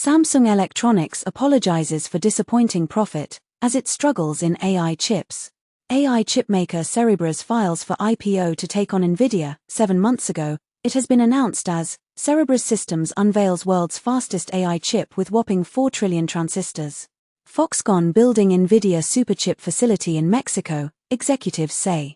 Samsung Electronics apologizes for disappointing profit as it struggles in AI chips. AI chipmaker Cerebras files for IPO to take on Nvidia. 7 months ago, it has been announced as Cerebras Systems unveils world's fastest AI chip with whopping 4 trillion transistors. Foxconn building Nvidia superchip facility in Mexico, executives say.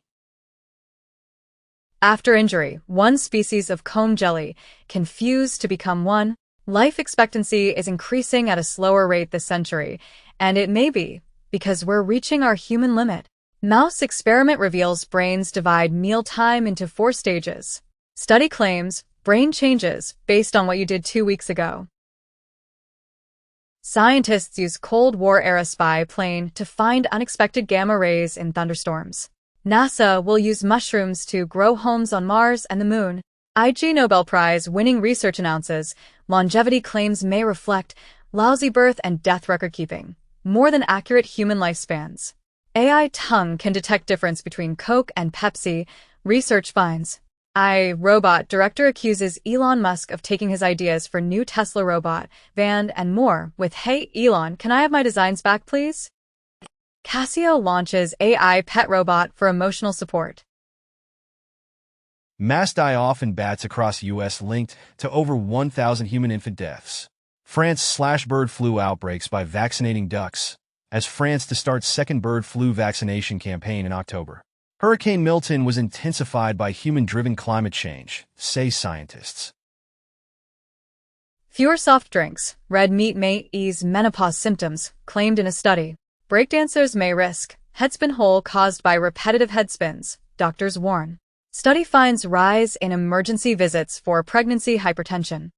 After injury, one species of comb jelly can fuse to become one. Life expectancy is increasing at a slower rate this century, and it may be because we're reaching our human limit. Mouse experiment reveals brains divide mealtime into 4 stages. Study claims brain changes based on what you did 2 weeks ago. Scientists use Cold War-era spy plane to find unexpected gamma rays in thunderstorms. NASA will use mushrooms to grow homes on Mars and the Moon. IG Nobel Prize-winning research announces longevity claims may reflect lousy birth and death record-keeping, more than accurate human lifespans. AI tongue can detect difference between Coke and Pepsi, research finds. iRobot director accuses Elon Musk of taking his ideas for new Tesla robot, van, and more with "Hey Elon, can I have my designs back please?" Casio launches AI pet robot for emotional support. Mass die-off in bats across U.S. linked to over 1,000 human infant deaths. France slash bird flu outbreaks by vaccinating ducks, as France to start second bird flu vaccination campaign in October. Hurricane Milton was intensified by human-driven climate change, say scientists. Fewer soft drinks. Red meat may ease menopause symptoms, claimed in a study. Breakdancers may risk headspin hole caused by repetitive headspins, doctors warn. Study finds rise in emergency visits for pregnancy hypertension.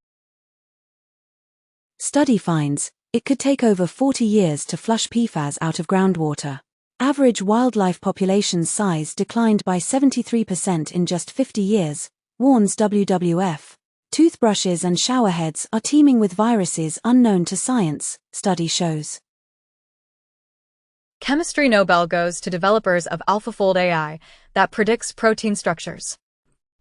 Study finds it could take over 40 years to flush PFAS out of groundwater. Average wildlife population size declined by 73% in just 50 years, warns WWF. Toothbrushes and showerheads are teeming with viruses unknown to science, study shows. Chemistry Nobel goes to developers of AlphaFold AI that predicts protein structures.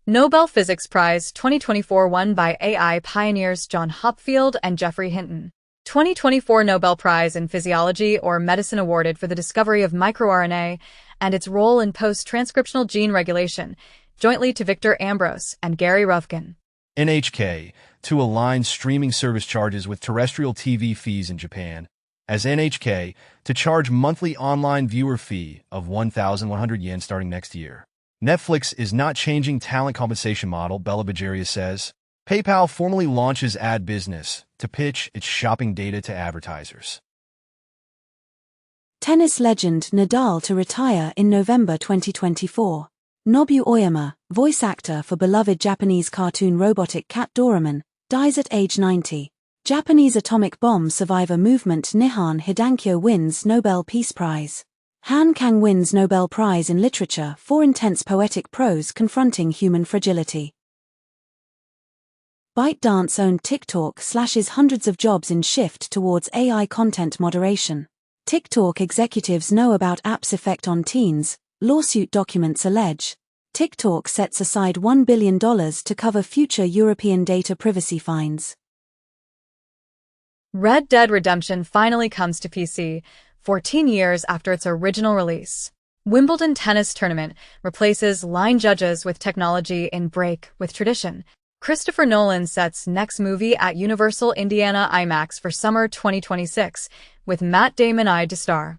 Nobel Physics Prize 2024 won by AI pioneers John Hopfield and Geoffrey Hinton. 2024 Nobel Prize in Physiology or Medicine awarded for the discovery of microRNA and its role in post-transcriptional gene regulation, jointly to Victor Ambros and Gary Ruvkin. NHK to align streaming service charges with terrestrial TV fees in Japan, as NHK to charge monthly online viewer fee of 1,100 yen starting next year. Netflix is not changing talent compensation model, Bella Bajaria says. PayPal formally launches ad business to pitch its shopping data to advertisers. Tennis legend Nadal to retire in November 2024. Nobu Oyama, voice actor for beloved Japanese cartoon robotic cat Doraemon, dies at age 90. Japanese atomic bomb survivor movement Nihon Hidankyo wins Nobel Peace Prize. Han Kang wins Nobel Prize in Literature for intense poetic prose confronting human fragility. ByteDance owned TikTok slashes hundreds of jobs in shift towards AI content moderation. TikTok executives know about app's effect on teens, lawsuit documents allege. TikTok sets aside $1 billion to cover future European data privacy fines. Red Dead Redemption finally comes to PC, 14 years after its original release. Wimbledon tennis tournament replaces line judges with technology in break with tradition. Christopher Nolan sets next movie at Universal Indiana IMAX for summer 2026, with Matt Damon eyed to star.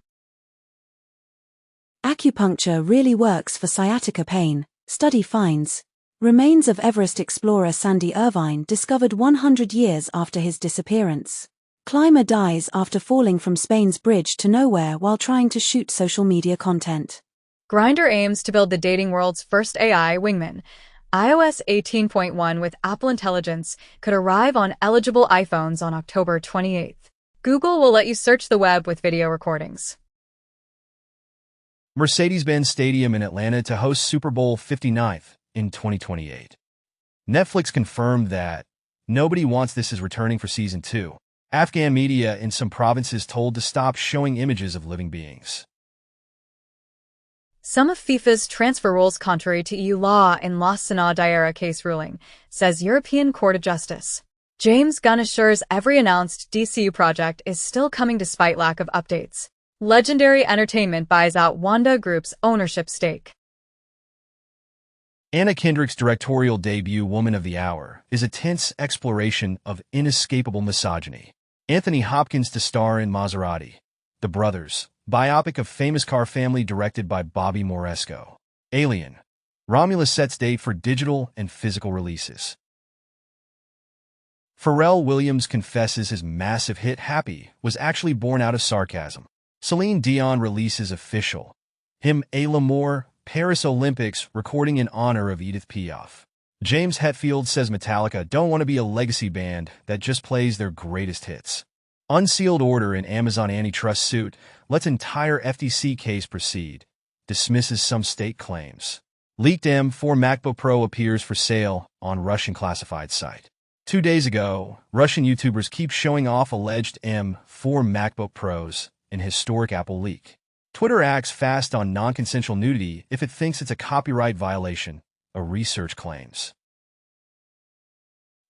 Acupuncture really works for sciatica pain, study finds. Remains of Everest explorer Sandy Irvine discovered 100 years after his disappearance. Climber dies after falling from Spain's bridge to nowhere while trying to shoot social media content. Grindr aims to build the dating world's first AI wingman. iOS 18.1 with Apple Intelligence could arrive on eligible iPhones on October 28. Google will let you search the web with video recordings. Mercedes-Benz Stadium in Atlanta to host Super Bowl 59th in 2028. Netflix confirmed that Nobody Wants This is returning for Season 2. Afghan media in some provinces told to stop showing images of living beings. Some of FIFA's transfer rules contrary to EU law in Los Sanaa Daira case ruling, says European Court of Justice. James Gunn assures every announced DCU project is still coming despite lack of updates. Legendary Entertainment buys out Wanda Group's ownership stake. Anna Kendrick's directorial debut, Woman of the Hour, is a tense exploration of inescapable misogyny. Anthony Hopkins to star in Maserati, The Brothers, biopic of famous car family directed by Bobby Moresco. Alien, Romulus sets date for digital and physical releases. Pharrell Williams confesses his massive hit Happy was actually born out of sarcasm. Celine Dion releases official hymn A L'Amour, Paris Olympics recording in honor of Edith Piaf. James Hetfield says Metallica don't want to be a legacy band that just plays their greatest hits. Unsealed order in Amazon antitrust suit lets entire FTC case proceed. Dismisses some state claims. Leaked M4 MacBook Pro appears for sale on Russian classified site. 2 days ago, Russian YouTubers keep showing off alleged M4 MacBook Pros in historic Apple leak. Twitter acts fast on non-consensual nudity if it thinks it's a copyright violation, a research claims.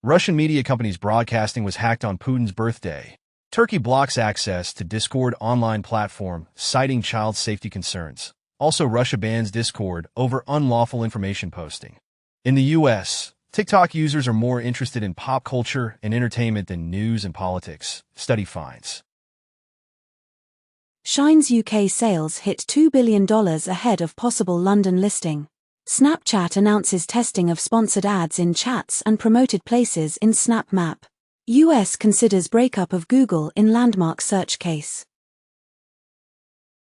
Russian media companies' broadcasting was hacked on Putin's birthday. Turkey blocks access to Discord online platform, citing child safety concerns. Also, Russia bans Discord over unlawful information posting. In the U.S., TikTok users are more interested in pop culture and entertainment than news and politics, study finds. Shine's UK sales hit $2 billion ahead of possible London listing. Snapchat announces testing of sponsored ads in chats and promoted places in Snap Map. US considers breakup of Google in landmark search case.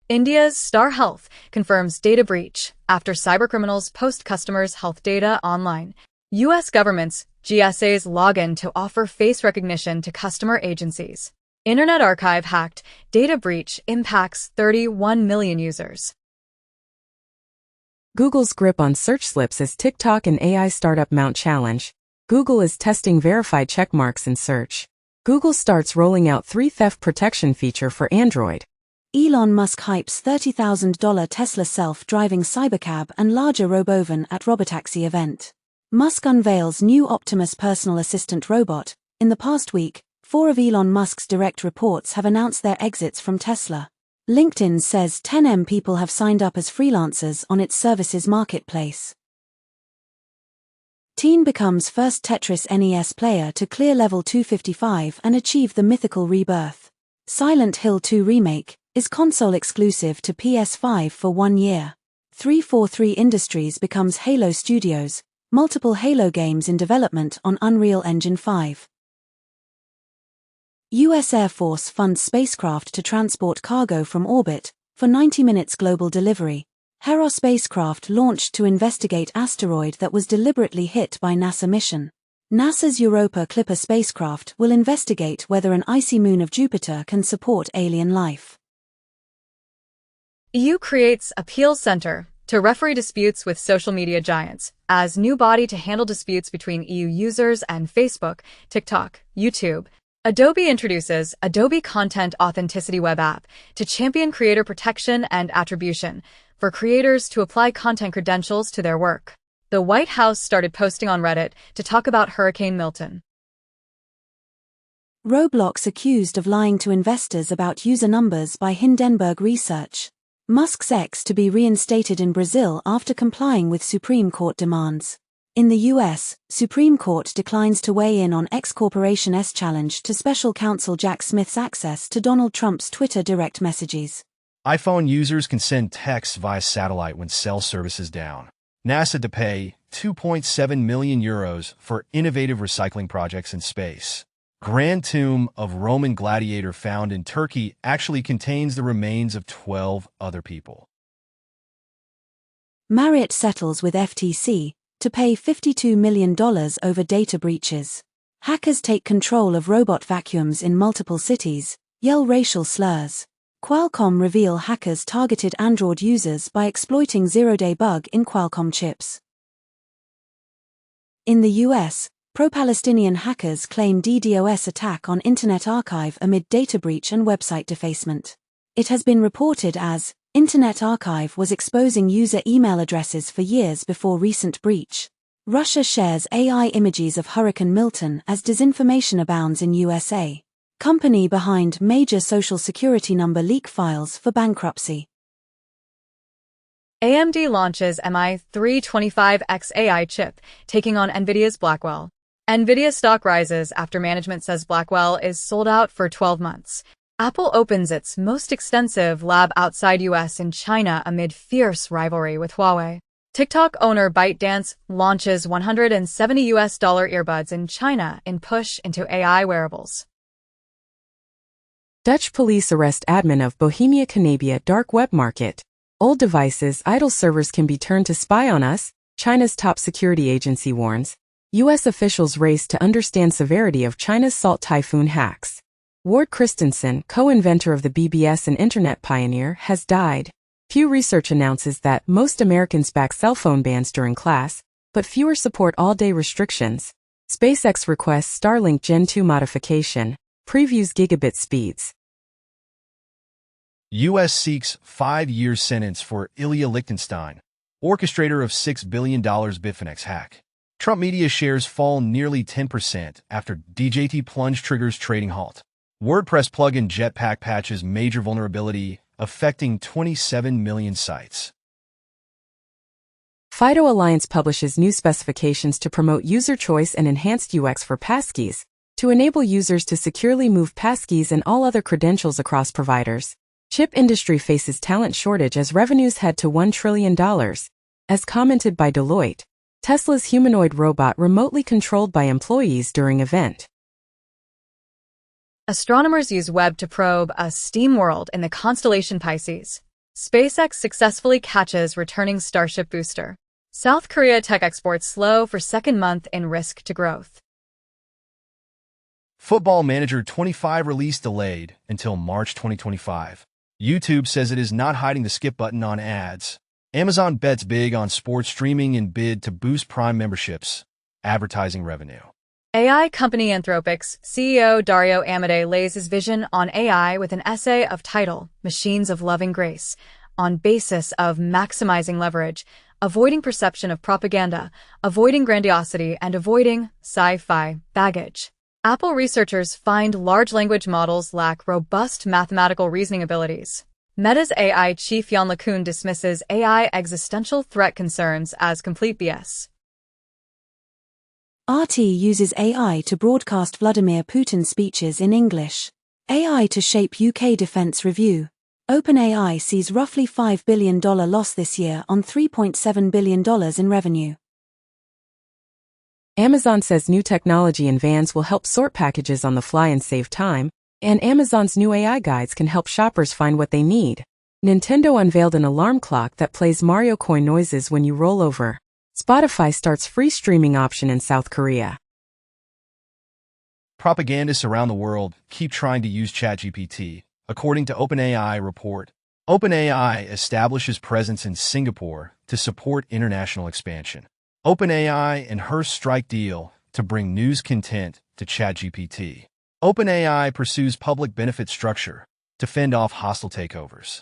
India's Star Health confirms data breach after cybercriminals post customers' health data online. U.S. government's GSA's login to offer face recognition to customer agencies. Internet Archive hacked. Data breach impacts 31 million users. Google's grip on search slips as TikTok and AI startup mount challenge. Google is testing verified checkmarks in search. Google starts rolling out 3 theft protection feature for Android. Elon Musk hypes $30,000 Tesla self-driving cybercab and larger robovan at robotaxi event. Musk unveils new Optimus personal assistant robot. In the past week, 4 of Elon Musk's direct reports have announced their exits from Tesla. LinkedIn says 10M people have signed up as freelancers on its services marketplace. Teen becomes first Tetris NES player to clear level 255 and achieve the mythical rebirth. Silent Hill 2 Remake is console exclusive to PS5 for 1 year. 343 Industries becomes Halo Studios, multiple Halo games in development on Unreal Engine 5. U.S. Air Force funds spacecraft to transport cargo from orbit for 90 minutes global delivery. Hera spacecraft launched to investigate asteroid that was deliberately hit by NASA mission. NASA's Europa Clipper spacecraft will investigate whether an icy moon of Jupiter can support alien life. EU creates appeals center to referee disputes with social media giants as new body to handle disputes between EU users and Facebook, TikTok, YouTube. Adobe introduces Adobe Content Authenticity web app to champion creator protection and attribution for creators to apply content credentials to their work. The White House started posting on Reddit to talk about Hurricane Milton. Roblox accused of lying to investors about user numbers by Hindenburg Research. Musk's X to be reinstated in Brazil after complying with Supreme Court demands. In the U.S., Supreme Court declines to weigh in on X Corporation's challenge to special counsel Jack Smith's access to Donald Trump's Twitter direct messages. iPhone users can send texts via satellite when cell service is down. NASA to pay €2.7 million for innovative recycling projects in space. Grand tomb of Roman gladiator found in Turkey actually contains the remains of 12 other people. Marriott settles with FTC to pay $52 million over data breaches. Hackers take control of robot vacuums in multiple cities, yell racial slurs. Qualcomm reveal hackers targeted Android users by exploiting zero-day bug in Qualcomm chips. In the US, pro-Palestinian hackers claim DDoS attack on Internet Archive amid data breach and website defacement. It has been reported as Internet Archive was exposing user email addresses for years before recent breach. Russia shares AI images of Hurricane Milton as disinformation abounds in USA. Company behind major social security number leak files for bankruptcy. AMD launches MI325X AI chip, taking on NVIDIA's Blackwell. NVIDIA stock rises after management says Blackwell is sold out for 12 months. Apple opens its most extensive lab outside US in China amid fierce rivalry with Huawei. TikTok owner ByteDance launches $170 earbuds in China in push into AI wearables. Dutch police arrest admin of Bohemia Cannabia dark web market. Old devices, idle servers can be turned to spy on us, China's top security agency warns. U.S. officials race to understand severity of China's salt typhoon hacks. Ward Christensen, co-inventor of the BBS and Internet pioneer, has died. Pew Research announces that most Americans back cell phone bans during class, but fewer support all-day restrictions. SpaceX requests Starlink Gen 2 modification, previews gigabit speeds. U.S. seeks 5-year sentence for Ilya Lichtenstein, orchestrator of $6 billion Bitfinex hack. Trump media shares fall nearly 10% after DJT plunge triggers trading halt. WordPress plugin Jetpack patches major vulnerability affecting 27 million sites. FIDO Alliance publishes new specifications to promote user choice and enhanced UX for passkeys, to enable users to securely move passkeys and all other credentials across providers. Chip industry faces talent shortage as revenues head to $1 trillion. As commented by Deloitte, Tesla's humanoid robot remotely controlled by employees during event. Astronomers use Webb to probe a steam world in the constellation Pisces. SpaceX successfully catches returning Starship booster. South Korea tech exports slow for second month in risk to growth. Football Manager 25 release delayed until March 2025. YouTube says it is not hiding the skip button on ads. Amazon bets big on sports streaming in bid to boost Prime memberships. Advertising revenue. AI company Anthropic's CEO Dario Amodei lays his vision on AI with an essay of title, Machines of Loving Grace, on basis of maximizing leverage, avoiding perception of propaganda, avoiding grandiosity, and avoiding sci-fi baggage. Apple researchers find large language models lack robust mathematical reasoning abilities. Meta's AI chief Yann LeCun dismisses AI existential threat concerns as complete BS. RT uses AI to broadcast Vladimir Putin's speeches in English. AI to shape UK defense review. OpenAI sees roughly $5 billion loss this year on $3.7 billion in revenue. Amazon says new technology in vans will help sort packages on the fly and save time, and Amazon's new AI guides can help shoppers find what they need. Nintendo unveiled an alarm clock that plays Mario coin noises when you roll over. Spotify starts free streaming option in South Korea. Propagandists around the world keep trying to use ChatGPT, according to OpenAI report. OpenAI establishes presence in Singapore to support international expansion. OpenAI and Hearst strike deal to bring news content to ChatGPT. OpenAI pursues public benefit structure to fend off hostile takeovers.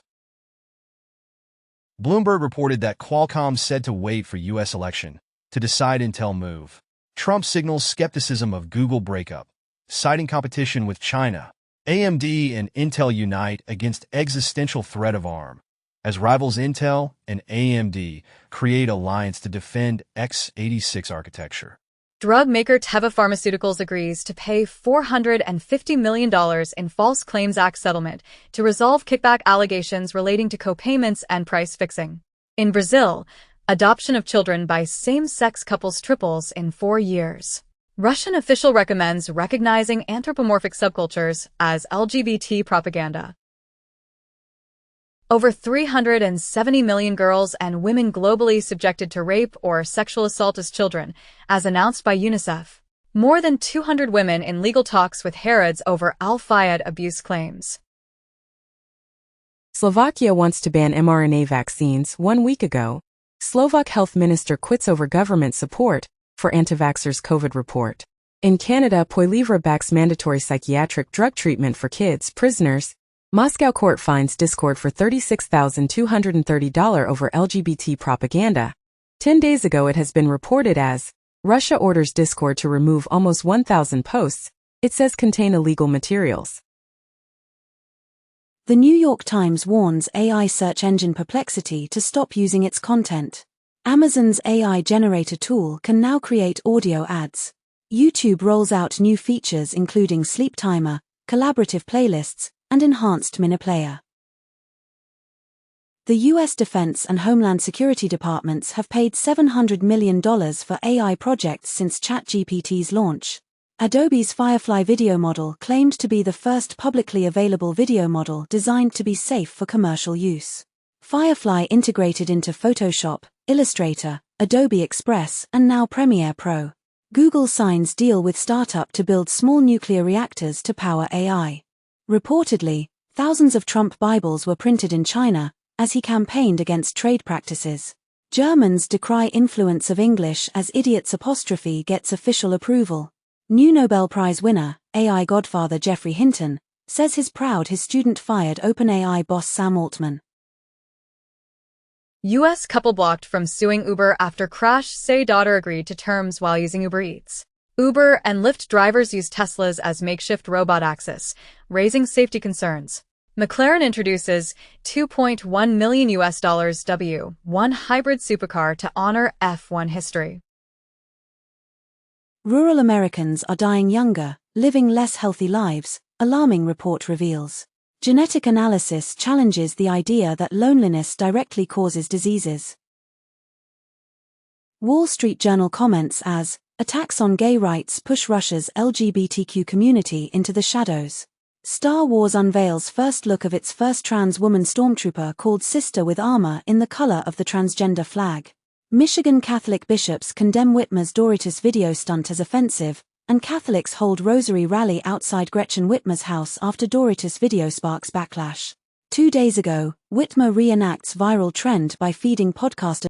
Bloomberg reported that Qualcomm said to wait for U.S. election to decide Intel move. Trump signals skepticism of Google breakup, citing competition with China. AMD and Intel unite against existential threat of ARM, as rivals Intel and AMD create alliance to defend x86 architecture. Drug maker Teva Pharmaceuticals agrees to pay $450 million in False Claims Act settlement to resolve kickback allegations relating to co-payments and price fixing. In Brazil, adoption of children by same-sex couples triples in 4 years. Russian official recommends recognizing anthropomorphic subcultures as LGBT propaganda. Over 370 million girls and women globally subjected to rape or sexual assault as children, as announced by UNICEF. More than 200 women in legal talks with Harrods over Al-Fayed abuse claims. Slovakia wants to ban mRNA vaccines 1 week ago. Slovak health minister quits over government support for anti-vaxxers' COVID report. In Canada, Poilievre backs mandatory psychiatric drug treatment for kids, prisoners. Moscow court finds Discord for $36,230 over LGBT propaganda. 10 days ago it has been reported as Russia orders Discord to remove almost 1,000 posts it says contain illegal materials. The New York Times warns AI search engine Perplexity to stop using its content. Amazon's AI generator tool can now create audio ads. YouTube rolls out new features including sleep timer, collaborative playlists, and enhanced mini-player. The U.S. Defense and Homeland Security departments have paid $700 million for AI projects since ChatGPT's launch. Adobe's Firefly video model claimed to be the first publicly available video model designed to be safe for commercial use. Firefly integrated into Photoshop, Illustrator, Adobe Express, and now Premiere Pro. Google signs deal with startup to build small nuclear reactors to power AI. Reportedly, thousands of Trump Bibles were printed in China as he campaigned against trade practices. Germans decry influence of English as idiots' apostrophe gets official approval. New Nobel Prize winner, AI godfather Geoffrey Hinton, says he's proud his student fired OpenAI boss Sam Altman. U.S. couple blocked from suing Uber after crash say daughter agreed to terms while using Uber Eats. Uber and Lyft drivers use Teslas as makeshift robot access, raising safety concerns. McLaren introduces $2.1 million W1 hybrid supercar to honor F1 history. Rural Americans are dying younger, living less healthy lives, alarming report reveals. Genetic analysis challenges the idea that loneliness directly causes diseases. Wall Street Journal comments as, attacks on gay rights push Russia's LGBTQ community into the shadows. Star Wars unveils first look of its first trans woman stormtrooper called Sister with armor in the color of the transgender flag. Michigan Catholic bishops condemn Whitmer's Doritos video stunt as offensive, and Catholics hold rosary rally outside Gretchen Whitmer's house after Doritos video sparks backlash. 2 days ago, Whitmer reenacts viral trend by feeding podcaster